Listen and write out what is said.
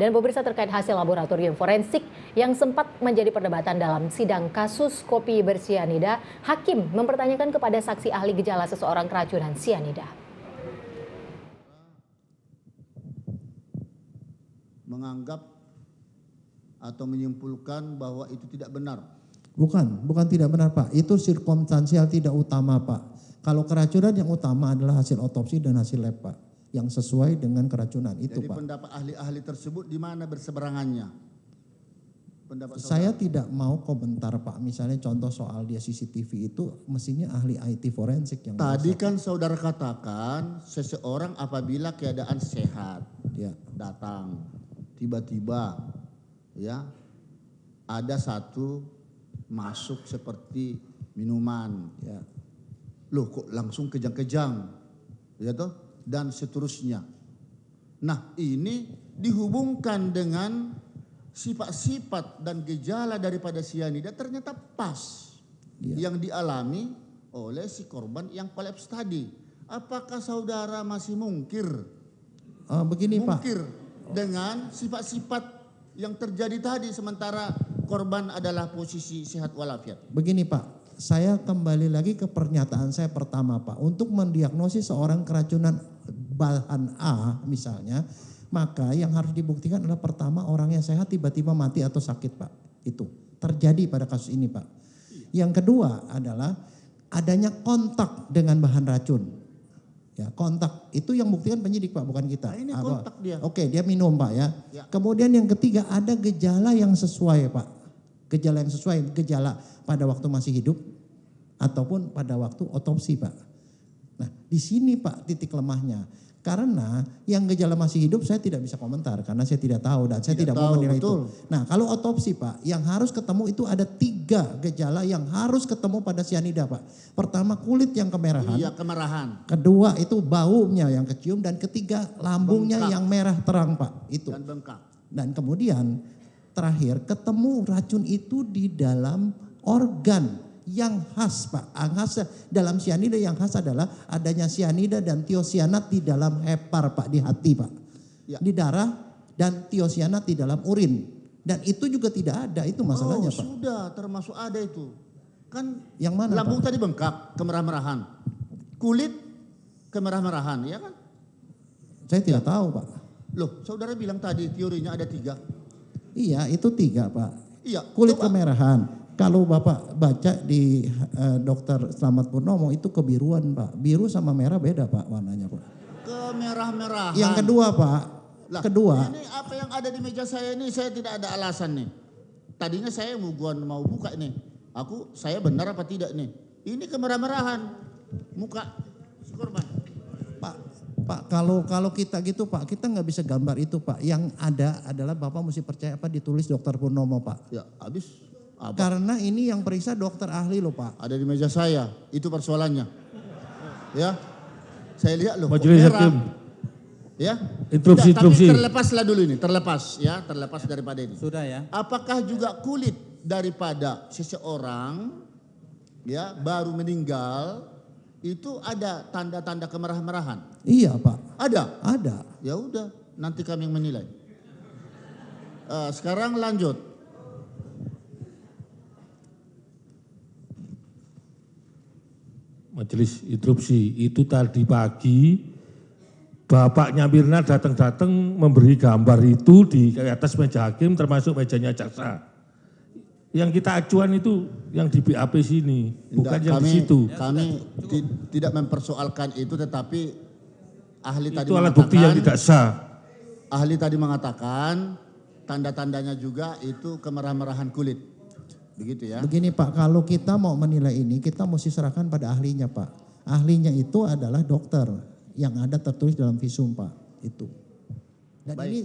Dan pemirsa, terkait hasil laboratorium forensik yang sempat menjadi perdebatan dalam sidang kasus kopi bersianida, hakim mempertanyakan kepada saksi ahli gejala seseorang keracunan sianida. Menganggap atau menyimpulkan bahwa itu tidak benar. Bukan tidak benar Pak, itu sirkumstansial tidak utama Pak. Kalau keracunan yang utama adalah hasil otopsi dan hasil lab Pak, yang sesuai dengan keracunan itu Jadi Pak. pendapat ahli-ahli tersebut di mana berseberangannya? Saya tidak mau komentar Pak, misalnya contoh soal dia CCTV itu mestinya ahli IT forensik yang Tadi merasa, kan saudara katakan seseorang apabila keadaan sehat ya. datang tiba-tiba ya ada satu masuk seperti minuman ya. Loh kok langsung kejang-kejang ya toh, dan seterusnya. Nah ini dihubungkan dengan sifat-sifat dan gejala daripada sianida ternyata pas yang dialami oleh si korban yang kolaps tadi. Apakah saudara masih mungkir Pak dengan sifat-sifat yang terjadi tadi sementara korban adalah posisi sehat walafiat? Begini Pak, saya kembali lagi ke pernyataan saya pertama Pak. Untuk mendiagnosis seorang keracunan bahan A misalnya, maka yang harus dibuktikan adalah pertama orangnya sehat tiba-tiba mati atau sakit Pak. Itu terjadi pada kasus ini Pak. Yang kedua adalah adanya kontak dengan bahan racun. Ya, kontak itu yang buktikan penyidik Pak, bukan kita. Nah, ini kontak dia. Oke, dia minum Pak ya. Kemudian yang ketiga ada gejala yang sesuai Pak. Gejala yang sesuai, gejala pada waktu masih hidup ataupun pada waktu otopsi Pak. Nah di sini Pak titik lemahnya. Karena yang gejala masih hidup saya tidak bisa komentar karena saya tidak tahu dan saya tidak mau menilai itu. Nah kalau otopsi Pak yang harus ketemu itu ada 3 gejala yang harus ketemu pada sianida Pak. Pertama kulit yang kemerahan. Iya kemerahan. Kedua itu baunya yang kecium dan ketiga lambungnya bengkak. yang merah terang Pak. Itu. Dan bengkak. Dan kemudian terakhir ketemu racun itu di dalam organ yang khas Pak. Khas dalam sianida yang khas adalah adanya sianida dan tiosianat di dalam hepar Pak, di hati Pak. Ya. Di darah dan tiosianat di dalam urin. Dan itu juga tidak ada, itu masalahnya Pak. Sudah termasuk ada itu. Kan yang mana lambung Pak? Tadi bengkak, kemerah-merahan. Kulit kemerah-merahan, ya kan? Saya tidak tahu Pak. Loh, saudara bilang tadi teorinya ada 3. Iya, itu 3 Pak. Iya. Kulit kemerahan. Kalau Bapak baca di Dokter Slamet Purnomo itu kebiruan Pak. Biru sama merah beda Pak warnanya Pak. Kemerah-merahan. Yang kedua Pak. Ini apa yang ada di meja saya ini saya tidak ada alasan nih. Tadinya saya mau buka nih. Saya benar apa tidak nih? Ini kemerah-merahan. Muka si korban. Pak, kalau kita gitu Pak, kita nggak bisa gambar itu Pak. Yang ada adalah Bapak mesti percaya apa ditulis Dokter Purnomo Pak. Ya, habis. Apa? Karena ini yang periksa dokter ahli loh Pak. Ada di meja saya, itu persoalannya. Ya, saya lihat loh. Majelis Hakim. Ya, Interupsi. Tapi terlepaslah dulu ini, terlepas daripada ini. Sudah ya. Apakah juga kulit daripada seseorang ya baru meninggal itu ada tanda-tanda kemerah-merahan? Iya Pak. Ada. Ya udah, nanti kami yang menilai. Sekarang lanjut. Majelis interupsi, itu tadi pagi Bapaknya Mirna datang memberi gambar itu di atas meja hakim termasuk mejanya jaksa. Yang kita acuan itu yang di BAP sini, bukan yang di situ. Kami tidak mempersoalkan itu, tetapi ahli itu tadi alat bukti yang tidak sah. Ahli tadi mengatakan tanda-tandanya juga itu kemerah-merahan kulit. Begitu ya. Begini Pak, kalau kita mau menilai ini kita mesti serahkan pada ahlinya Pak. Ahlinya itu adalah dokter yang ada tertulis dalam visum Pak. Itu. Dan Baik. ini